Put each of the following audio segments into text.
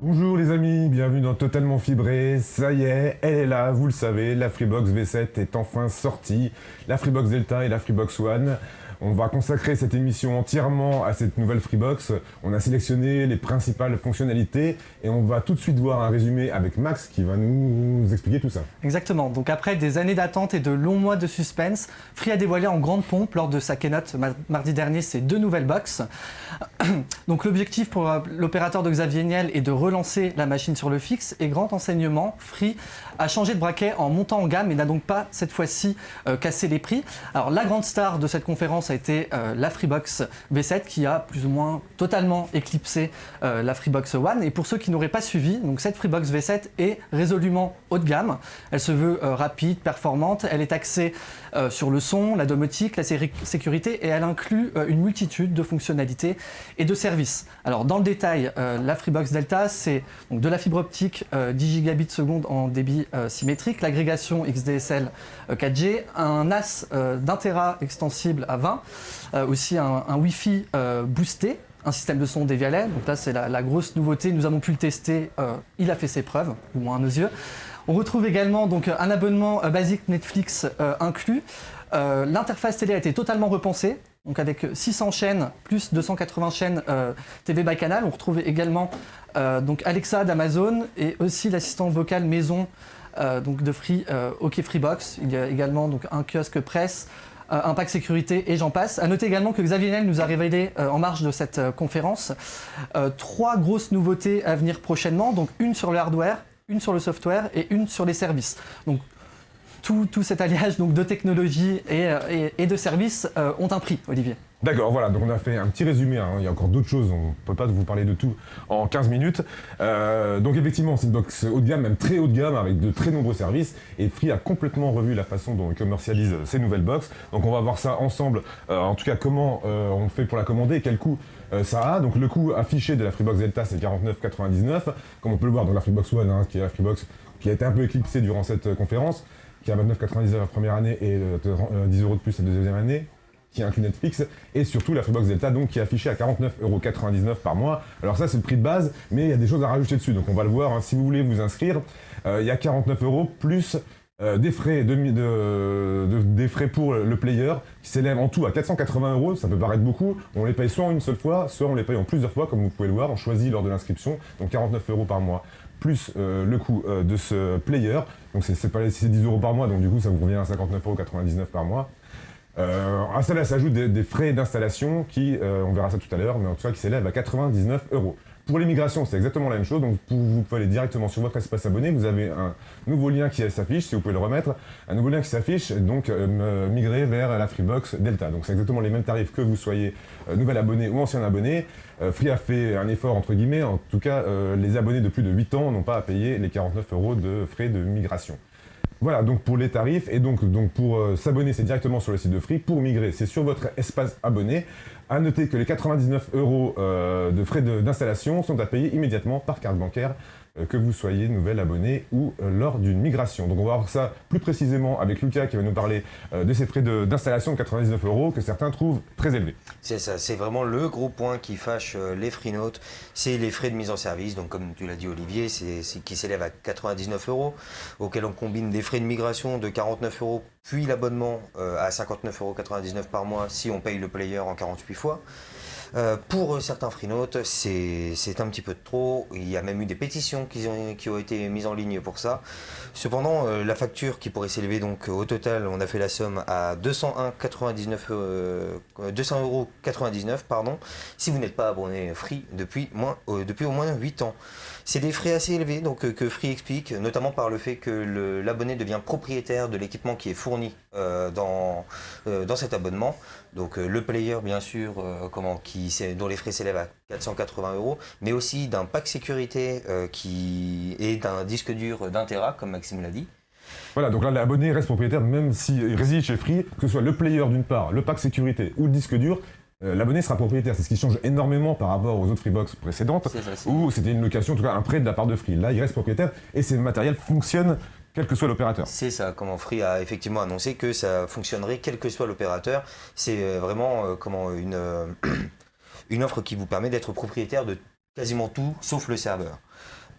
Bonjour les amis, bienvenue dans Totalement Fibré. Ça y est, elle est là, vous le savez, la Freebox V7 est enfin sortie. La Freebox Delta et la Freebox One. On va consacrer cette émission entièrement à cette nouvelle Freebox. On a sélectionné les principales fonctionnalités et on va tout de suite voir un résumé avec Max qui va nous expliquer tout ça. Exactement, donc après des années d'attente et de longs mois de suspense, Free a dévoilé en grande pompe lors de sa keynote mardi dernier ces deux nouvelles box. Donc l'objectif pour l'opérateur de Xavier Niel est de relancer la machine sur le fixe et grand enseignement, Free a changé de braquet en montant en gamme et n'a donc pas cette fois-ci cassé les prix. Alors la grande star de cette conférence a été la Freebox V7 qui a plus ou moins totalement éclipsé la Freebox One. Et pour ceux qui n'auraient pas suivi, donc cette Freebox V7 est résolument haut de gamme. Elle se veut rapide, performante, elle est axée sur le son, la domotique, la sécurité et elle inclut une multitude de fonctionnalités et de services. Alors dans le détail, la Freebox Delta c'est donc de la fibre optique 10 gigabits seconde en débit symétrique, l'agrégation XDSL 4G, un NAS d'1 Tera extensible à 20, aussi un Wi-Fi boosté, un système de son Devialet, donc là c'est la grosse nouveauté, nous avons pu le tester, il a fait ses preuves, du moins à nos yeux. On retrouve également donc, un abonnement basique Netflix inclus. L'interface télé a été totalement repensée, donc avec 600 chaînes plus 280 chaînes TV by Canal. On retrouve également donc Alexa d'Amazon et aussi l'assistant vocal maison donc de Free, OK Freebox. Il y a également donc, un kiosque presse, un pack sécurité et j'en passe. À noter également que Xavier Niel nous a révélé en marge de cette conférence 3 grosses nouveautés à venir prochainement, donc une sur le hardware, une sur le software et une sur les services. Donc tout cet alliage donc, de technologie et de services ont un prix, Olivier. D'accord, voilà, donc on a fait un petit résumé, hein. Il y a encore d'autres choses, on ne peut pas vous parler de tout en 15 minutes. Donc effectivement, c'est une box haut de gamme, même très haut de gamme, avec de très nombreux services, et Free a complètement revu la façon dont il commercialise ces nouvelles box. Donc on va voir ça ensemble, en tout cas comment on fait pour la commander et quel coût ça a. Donc le coût affiché de la Freebox Delta, c'est 49,99, comme on peut le voir dans la Freebox One, hein, qui est la Freebox qui a été un peu éclippsée durant cette conférence, qui a 29,99 la première année et 10 € de plus la deuxième année, qui inclut Netflix, et surtout la Freebox Delta, donc qui est affichée à 49,99 € par mois. Alors ça, c'est le prix de base, mais il y a des choses à rajouter dessus, donc on va le voir. Hein. Si vous voulez vous inscrire, il y a 49 € plus des frais, des frais pour le player, qui s'élèvent en tout à 480 €. Ça peut paraître beaucoup. On les paye soit en une seule fois, soit on les paye en plusieurs fois, comme vous pouvez le voir. On choisit lors de l'inscription, donc 49 € par mois, plus le coût de ce player. Donc c'est 10 € par mois, donc du coup ça vous revient à 59,99 € par mois. À cela s'ajoutent des frais d'installation qui, on verra ça tout à l'heure, mais en tout cas qui s'élèvent à 99 €. Pour les migrations, c'est exactement la même chose, donc vous pouvez aller directement sur votre espace abonné, vous avez un nouveau lien qui s'affiche, si vous pouvez le remettre, un nouveau lien qui s'affiche, donc migrer vers la Freebox Delta. Donc c'est exactement les mêmes tarifs que vous soyez nouvel abonné ou ancien abonné. Free a fait un effort entre guillemets, en tout cas les abonnés de plus de 8 ans n'ont pas à payer les 49 € de frais de migration. Voilà, donc pour les tarifs, et donc pour s'abonner, c'est directement sur le site de Free. Pour migrer, c'est sur votre espace abonné. À noter que les 99 € de frais d'installation sont à payer immédiatement par carte bancaire, que vous soyez nouvel abonné ou lors d'une migration. Donc on va voir ça plus précisément avec Lucas qui va nous parler de ces frais d'installation de 99 € que certains trouvent très élevés. C'est ça, c'est vraiment le gros point qui fâche les FreeNote, c'est les frais de mise en service. Donc comme tu l'as dit Olivier, c'est qui s'élèvent à 99 €, auquel on combine des frais de migration de 49 €, puis l'abonnement à 59,99 € par mois si on paye le player en 48 fois. Pour certains FreeNote, c'est un petit peu de trop. Il y a même eu des pétitions qui ont été mises en ligne pour ça. Cependant, la facture qui pourrait s'élever, donc au total, on a fait la somme à 201,99 €, pardon, si vous n'êtes pas abonné Free depuis au moins 8 ans. C'est des frais assez élevés, donc que Free explique, notamment par le fait que l'abonné devient propriétaire de l'équipement qui est fourni dans cet abonnement. Donc le player, bien sûr, dont les frais s'élèvent à 480 €, mais aussi d'un pack sécurité et d'un disque dur d'1 Tera, comme Maxime l'a dit. Voilà, donc là l'abonné reste propriétaire même s'il réside chez Free, que ce soit le player d'une part, le pack sécurité ou le disque dur. L'abonné sera propriétaire, c'est ce qui change énormément par rapport aux autres Freebox précédentes, où c'était une location, en tout cas un prêt de la part de Free. Là, il reste propriétaire et ces matériels fonctionnent quel que soit l'opérateur. C'est ça, comment Free a effectivement annoncé que ça fonctionnerait quel que soit l'opérateur. C'est vraiment une offre qui vous permet d'être propriétaire de quasiment tout, sauf le serveur.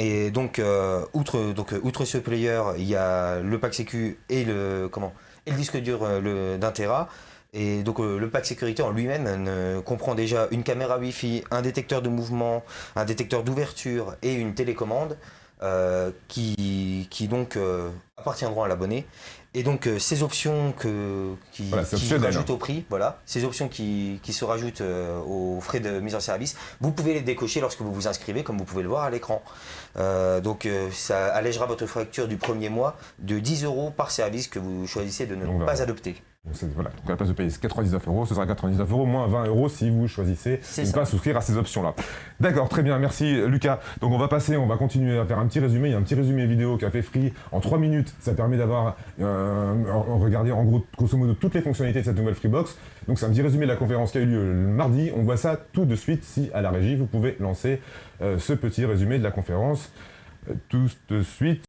Et donc, outre ce player, il y a le pack sécu et le disque dur d'un Tera. Et donc le pack sécurité en lui-même comprend déjà une caméra Wi-Fi, un détecteur de mouvement, un détecteur d'ouverture et une télécommande qui donc appartiendront à l'abonné. Et donc ces options qui rajoutent au prix, ces options qui se rajoutent aux frais de mise en service, vous pouvez les décocher lorsque vous vous inscrivez, comme vous pouvez le voir à l'écran. Donc ça allègera votre facture du premier mois de 10 € par service que vous choisissez de ne pas adopter. Donc, donc à la place de payer 99 €, ce sera 99 € moins 20 € si vous choisissez de ne pas souscrire à ces options-là. D'accord, très bien, merci Lucas. Donc on va continuer à faire un petit résumé. Il y a un petit résumé vidéo qu'a fait Free en 3 minutes. Ça permet d'avoir regardé en gros, grosso modo, toutes les fonctionnalités de cette nouvelle Freebox. Donc c'est un petit résumé de la conférence qui a eu lieu le mardi. On voit ça tout de suite. Si à la régie, vous pouvez lancer ce petit résumé de la conférence tout de suite.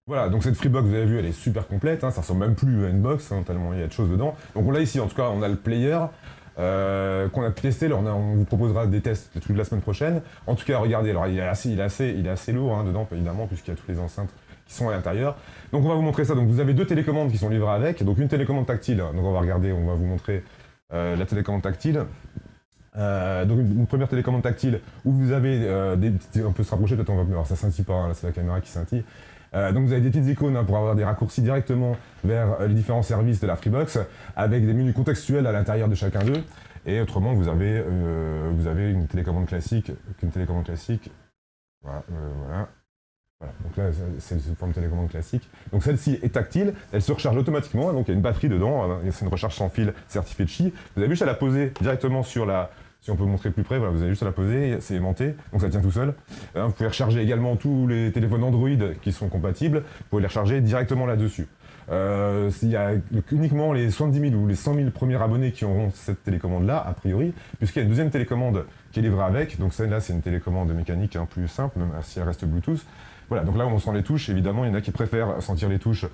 Voilà, donc cette Freebox, vous avez vu, elle est super complète, hein, ça ressemble même plus à une box, hein, tellement il y a de choses dedans. Donc on l'a ici, en tout cas, on a le player qu'on a testé, alors on vous proposera des tests la semaine prochaine. En tout cas, regardez, alors il est assez lourd hein, dedans, évidemment, puisqu'il y a toutes les enceintes qui sont à l'intérieur. Donc on va vous montrer ça. Donc vous avez 2 télécommandes qui sont livrées avec. Donc une télécommande tactile. Donc on va regarder, on va vous montrer la télécommande tactile. Donc une première télécommande tactile où vous avez on peut se rapprocher, peut-être on va voir, ça scintille pas, là c'est la caméra qui scintille. Donc vous avez des petites icônes pour avoir des raccourcis directement vers les différents services de la Freebox avec des menus contextuels à l'intérieur de chacun d'eux. Et autrement vous avez une télécommande classique, voilà. Voilà, donc là c'est une forme de télécommande classique. Donc celle-ci est tactile, elle se recharge automatiquement, donc il y a une batterie dedans, c'est une recharge sans fil certifiée de Qi. Vous avez juste à la poser directement sur la, si on peut montrer plus près, voilà, vous avez juste à la poser, c'est aimanté, donc ça tient tout seul. Vous pouvez recharger également tous les téléphones Android qui sont compatibles, vous pouvez les recharger directement là-dessus. Il y a uniquement les 70 000 ou les 100 000 premiers abonnés qui auront cette télécommande-là, a priori, puisqu'il y a une deuxième télécommande qui est livrée avec, donc celle-là c'est une télécommande mécanique plus simple, même si elle reste Bluetooth. Voilà, donc là on sent les touches, évidemment, il y en a qui préfèrent sentir les touches,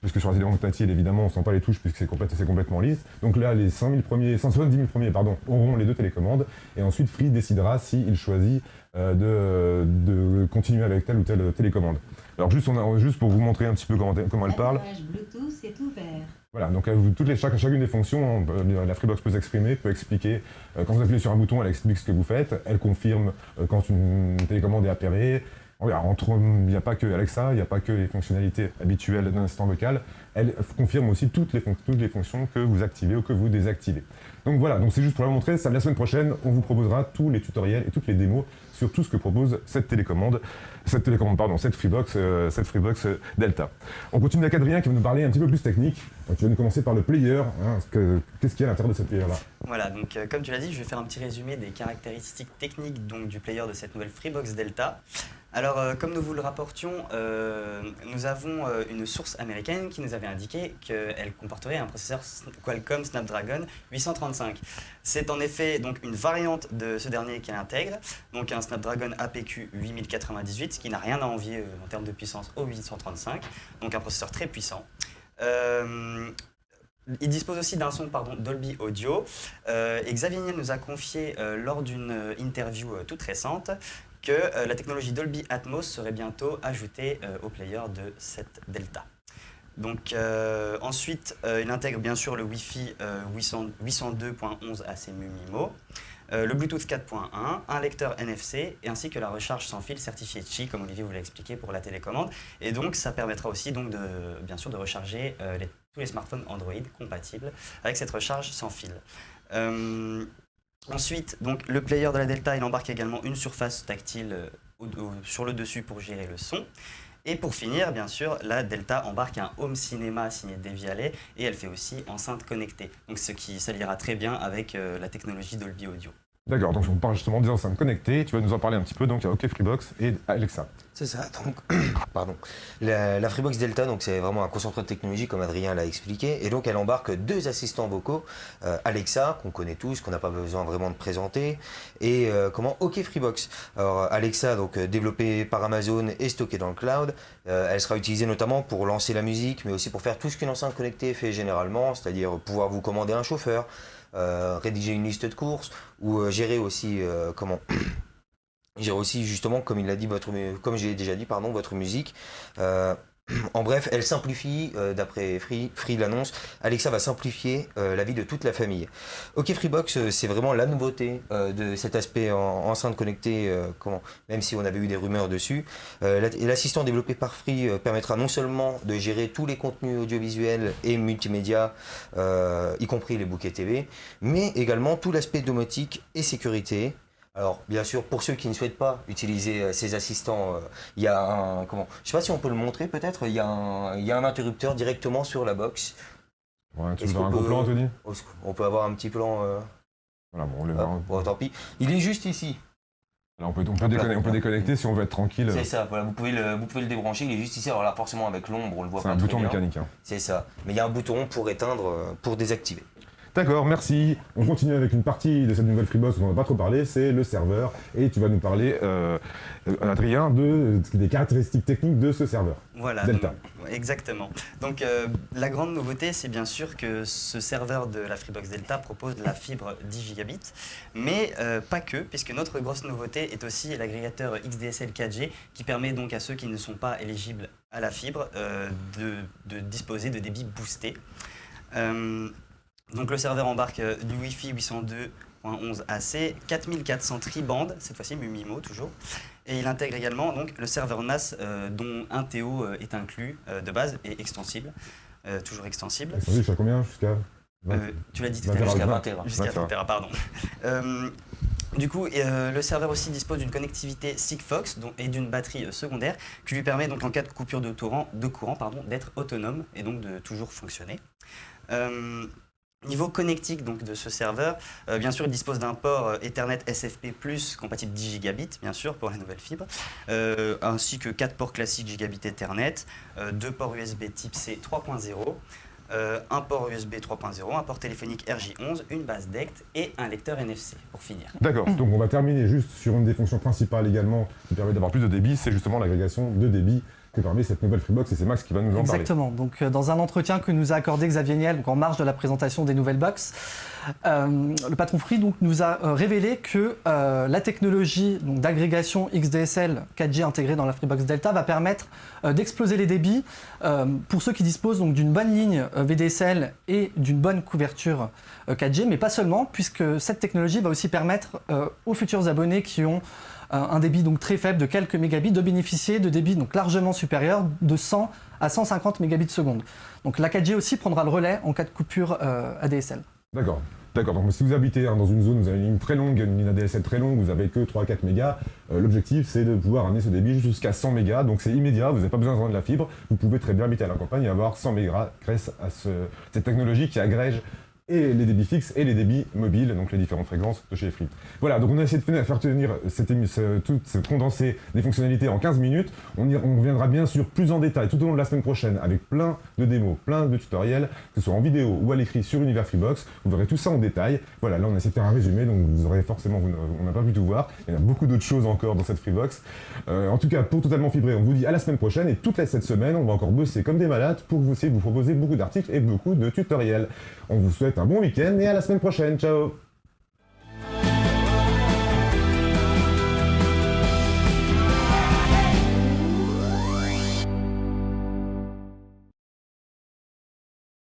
puisque sur la télécommande tactile, évidemment, on ne sent pas les touches puisque c'est complètement lisse. Donc là, les 170 000 premiers auront les 2 télécommandes, et ensuite Free décidera s'il choisit de continuer avec telle ou telle télécommande. Alors juste pour vous montrer un petit peu comment elle parle. Bluetooth est ouvert. Voilà, donc chacune des fonctions, la Freebox peut s'exprimer, peut expliquer. Quand vous appuyez sur un bouton, elle explique ce que vous faites, elle confirme quand une télécommande est appairée. Il n'y a pas que Alexa, il n'y a pas que les fonctionnalités habituelles d'un assistant vocal, elle confirme aussi toutes les fonctions que vous activez ou que vous désactivez. Donc voilà, donc c'est juste pour la montrer, la semaine prochaine, on vous proposera tous les tutoriels et toutes les démos sur tout ce que propose cette Freebox Delta. On continue avec Adrien qui va nous parler un petit peu plus technique. Donc, tu vas nous commencer par le player. Qu'est-ce qu'il y a à l'intérieur de ce player-là? Voilà, donc comme tu l'as dit, je vais faire un petit résumé des caractéristiques techniques donc, du player de cette nouvelle Freebox Delta. Alors, comme nous vous le rapportions, nous avons une source américaine qui nous avait indiqué qu'elle comporterait un processeur Qualcomm Snapdragon 835. C'est en effet donc, une variante de ce dernier qui intègre, donc un Snapdragon APQ 8098, ce qui n'a rien à envier en termes de puissance au 835, donc un processeur très puissant. Il dispose aussi d'un son Dolby Audio, et Xavier Niel nous a confié lors d'une interview toute récente que la technologie Dolby Atmos serait bientôt ajoutée au player de cette Delta. Donc ensuite, il intègre bien sûr le Wi-Fi 802.11 AC MU-MIMO, le Bluetooth 4.1, un lecteur NFC et ainsi que la recharge sans fil certifiée Qi, comme Olivier vous l'a expliqué pour la télécommande. Et donc ça permettra aussi donc bien sûr de recharger tous les smartphones Android compatibles avec cette recharge sans fil. Ensuite, donc, le player de la Delta, il embarque également une surface tactile sur le dessus pour gérer le son. Et pour finir, bien sûr, la Delta embarque un home cinéma signé Devialet et elle fait aussi enceinte connectée. Donc, ce qui s'alliera très bien avec la technologie Dolby Audio. D'accord, donc on parle justement des enceintes connectées, tu vas nous en parler un petit peu, donc il y a OK Freebox et Alexa. C'est ça, donc, pardon. La Freebox Delta, donc c'est vraiment un concentré de technologie comme Adrien l'a expliqué, et donc elle embarque 2 assistants vocaux, Alexa, qu'on connaît tous, qu'on n'a pas besoin vraiment de présenter, et OK Freebox. Alors Alexa, donc développée par Amazon et stockée dans le cloud, elle sera utilisée notamment pour lancer la musique, mais aussi pour faire tout ce qu'une enceinte connectée fait généralement, c'est-à-dire pouvoir vous commander un chauffeur, rédiger une liste de courses ou gérer aussi justement comme il l'a dit comme j'ai déjà dit votre musique. En bref, elle simplifie, d'après Free l'annonce, Alexa va simplifier la vie de toute la famille. OK Freebox, c'est vraiment la nouveauté de cet aspect enceinte connectée, même si on avait eu des rumeurs dessus. L'assistant développé par Free permettra non seulement de gérer tous les contenus audiovisuels et multimédia, y compris les bouquets TV, mais également tout l'aspect domotique et sécurité. Alors, bien sûr, pour ceux qui ne souhaitent pas utiliser ces assistants, il y a un... je ne sais pas si on peut le montrer peut-être, il y a un interrupteur directement sur la box. Ouais, tu veux un gros plan, Anthony? On peut avoir un petit plan... Voilà, bon, on le verra. Bon, tant pis. Il est juste ici. Là, on peut déconnecter si on veut être tranquille. C'est ça, voilà, vous pouvez le débrancher, il est juste ici. Alors là, forcément, avec l'ombre, on le voit pas très bien. C'est un bouton mécanique. Hein. C'est ça. Mais il y a un bouton pour éteindre, pour désactiver. D'accord, merci. On continue avec une partie de cette nouvelle Freebox dont on n'a pas trop parlé, c'est le serveur. Et tu vas nous parler, Adrien, des caractéristiques techniques de ce serveur. Voilà, Delta. donc, exactement. Donc la grande nouveauté, c'est bien sûr que ce serveur de la Freebox Delta propose de la fibre 10 gigabits, mais pas que, puisque notre grosse nouveauté est aussi l'agrégateur XDSL 4G, qui permet donc à ceux qui ne sont pas éligibles à la fibre de disposer de débits boostés. Donc le serveur embarque du Wi-Fi 802.11 AC, 4400 tri-bandes, cette fois-ci MUMIMO toujours, et il intègre également donc, le serveur NAS dont un TO est inclus de base et extensible, toujours extensible. Extensible jusqu'à combien? Jusqu'à Tu l'as dit tout 20 à l'heure. Jusqu'à 20 Tera. Jusqu'à 20 20 Tera, pardon. Du coup, le serveur aussi dispose d'une connectivité Sigfox et d'une batterie secondaire qui lui permet donc en cas de coupure de courant d'être autonome et donc de toujours fonctionner. Niveau connectique donc, de ce serveur, bien sûr il dispose d'un port Ethernet SFP+, compatible 10 gigabits bien sûr pour les nouvelles fibres, ainsi que 4 ports classiques gigabit Ethernet, 2 ports USB type C 3.0, un port USB 3.0, un port téléphonique RJ11, une base DECT et un lecteur NFC pour finir. D'accord, donc on va terminer juste sur une des fonctions principales également qui permet d'avoir plus de débit, c'est justement l'agrégation de débit que permet cette nouvelle Freebox et c'est Max qui va nous en parler. Exactement. Donc, dans un entretien que nous a accordé Xavier Niel, donc en marge de la présentation des nouvelles box, le patron Free donc, nous a révélé que la technologie d'agrégation XDSL 4G intégrée dans la Freebox Delta va permettre d'exploser les débits pour ceux qui disposent d'une bonne ligne VDSL et d'une bonne couverture 4G, mais pas seulement, puisque cette technologie va aussi permettre aux futurs abonnés qui ont un débit donc très faible de quelques mégabits de bénéficier de débits donc largement supérieurs de 100 à 150 mégabits seconde. Donc la 4G aussi prendra le relais en cas de coupure ADSL. D'accord. D'accord, donc si vous habitez dans une zone où vous avez une ligne très longue, une ligne ADSL très longue, vous avez que 3-4 mégas, l'objectif c'est de pouvoir amener ce débit jusqu'à 100 mégas, donc c'est immédiat, vous n'avez pas besoin de vendre de la fibre, vous pouvez très bien habiter à la campagne et avoir 100 mégas grâce à cette technologie qui agrège et les débits fixes et les débits mobiles, donc les différentes fréquences de chez Free. Voilà, donc on a essayé de faire tenir toute cette condensée des fonctionnalités en 15 minutes. On reviendra bien sûr plus en détail tout au long de la semaine prochaine avec plein de démos, plein de tutoriels, que ce soit en vidéo ou à l'écrit sur Univers Freebox. Vous verrez tout ça en détail. Voilà, là on a essayé de faire un résumé, donc vous aurez forcément, on n'a pas pu tout voir. Il y en a beaucoup d'autres choses encore dans cette Freebox. En tout cas, pour Totalement Fibré, on vous dit à la semaine prochaine et toute cette semaine, on va encore bosser comme des malades pour essayer de vous proposer beaucoup d'articles et beaucoup de tutoriels. On vous souhaite un bon week-end et à la semaine prochaine. Ciao!